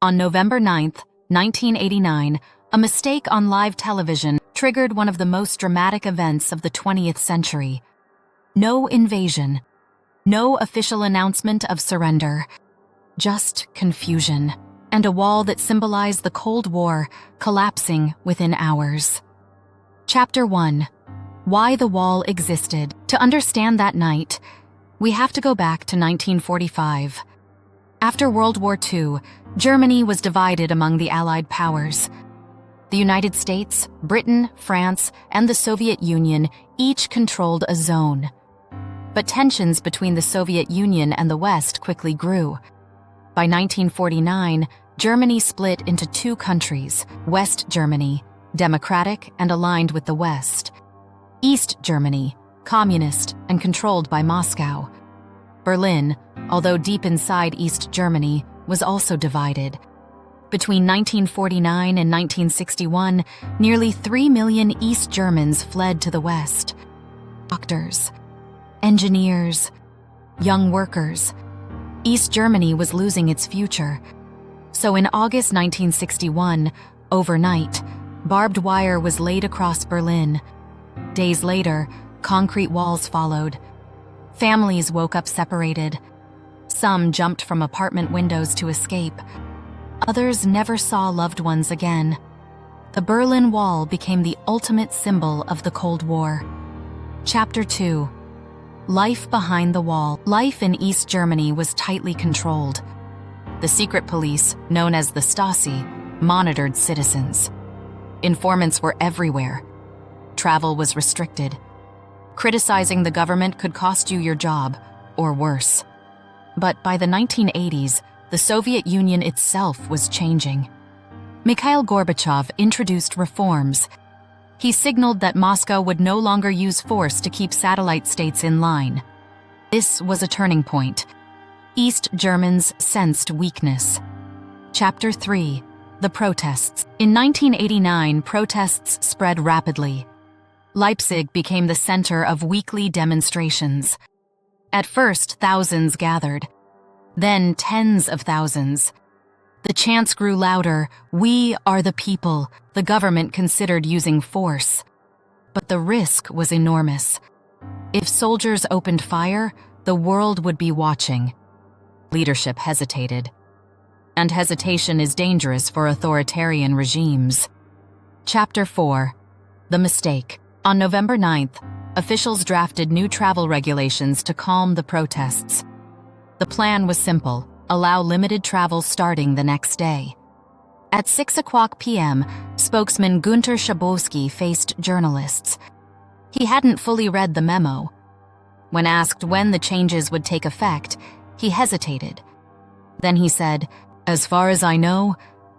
On November 9, 1989, a mistake on live television triggered one of the most dramatic events of the 20th century. No invasion. No official announcement of surrender. Just confusion. And a wall that symbolized the Cold War collapsing within hours. Chapter 1. Why the Wall Existed. To understand that night, we have to go back to 1945. After World War II, Germany was divided among the Allied powers. The United States, Britain, France, and the Soviet Union each controlled a zone. But tensions between the Soviet Union and the West quickly grew. By 1949, Germany split into two countries: West Germany, democratic and aligned with the West; East Germany, communist and controlled by Moscow. Berlin, although deep inside East Germany, was also divided. Between 1949 and 1961, nearly 3 million East Germans fled to the West. Doctors, engineers, young workers. East Germany was losing its future. So in August 1961, overnight, barbed wire was laid across Berlin. Days later, concrete walls followed. Families woke up separated. Some jumped from apartment windows to escape. Others never saw loved ones again. The Berlin Wall became the ultimate symbol of the Cold War. Chapter 2. Life behind the wall. Life in East Germany was tightly controlled. The secret police, known as the Stasi, monitored citizens. Informants were everywhere. Travel was restricted. Criticizing the government could cost you your job, or worse. But by the 1980s, the Soviet Union itself was changing. Mikhail Gorbachev introduced reforms. He signaled that Moscow would no longer use force to keep satellite states in line. This was a turning point. East Germans sensed weakness. Chapter 3. The Protests. In 1989, protests spread rapidly. Leipzig became the center of weekly demonstrations. At first, thousands gathered. Then tens of thousands. The chants grew louder. "We are the people." The government considered using force. But the risk was enormous. If soldiers opened fire, the world would be watching. Leadership hesitated. And hesitation is dangerous for authoritarian regimes. Chapter 4. The Mistake. On November 9th, officials drafted new travel regulations to calm the protests. The plan was simple: allow limited travel starting the next day. At 6:00 p.m., spokesman Günter Schabowski faced journalists. He hadn't fully read the memo. When asked when the changes would take effect, he hesitated. Then he said, "As far as I know,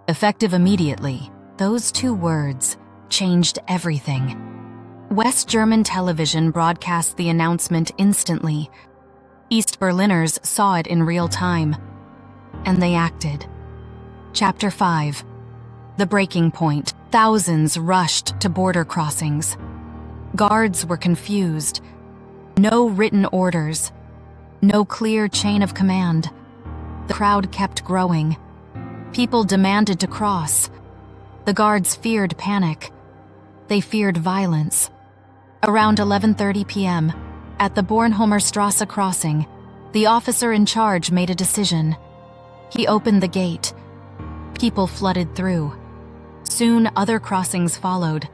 effective immediately." Those two words changed everything. West German television broadcast the announcement instantly. East Berliners saw it in real time, and they acted. Chapter 5. The Breaking Point. Thousands rushed to border crossings. Guards were confused. No written orders. No clear chain of command. The crowd kept growing. People demanded to cross. The guards feared panic. They feared violence. Around 11:30 p.m., at the Bornholmerstrasse crossing, the officer in charge made a decision. He opened the gate. People flooded through. Soon other crossings followed.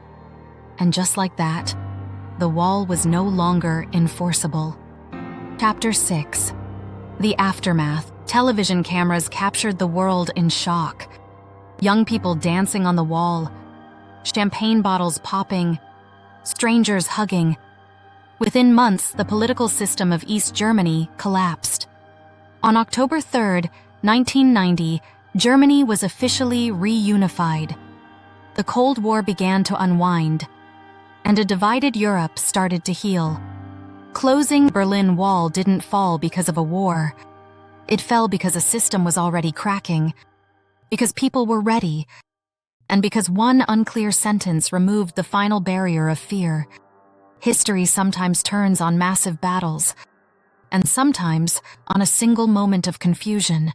And just like that, the wall was no longer enforceable. Chapter 6. The Aftermath. Television cameras captured the world in shock. Young people dancing on the wall, champagne bottles popping, strangers hugging. Within months, the political system of East Germany collapsed. On October 3, 1990, Germany was officially reunified. The Cold War began to unwind, and a divided Europe started to heal. Closing the Berlin Wall didn't fall because of a war. It fell because a system was already cracking, because people were ready, and because one unclear sentence removed the final barrier of fear. History sometimes turns on massive battles, and sometimes on a single moment of confusion.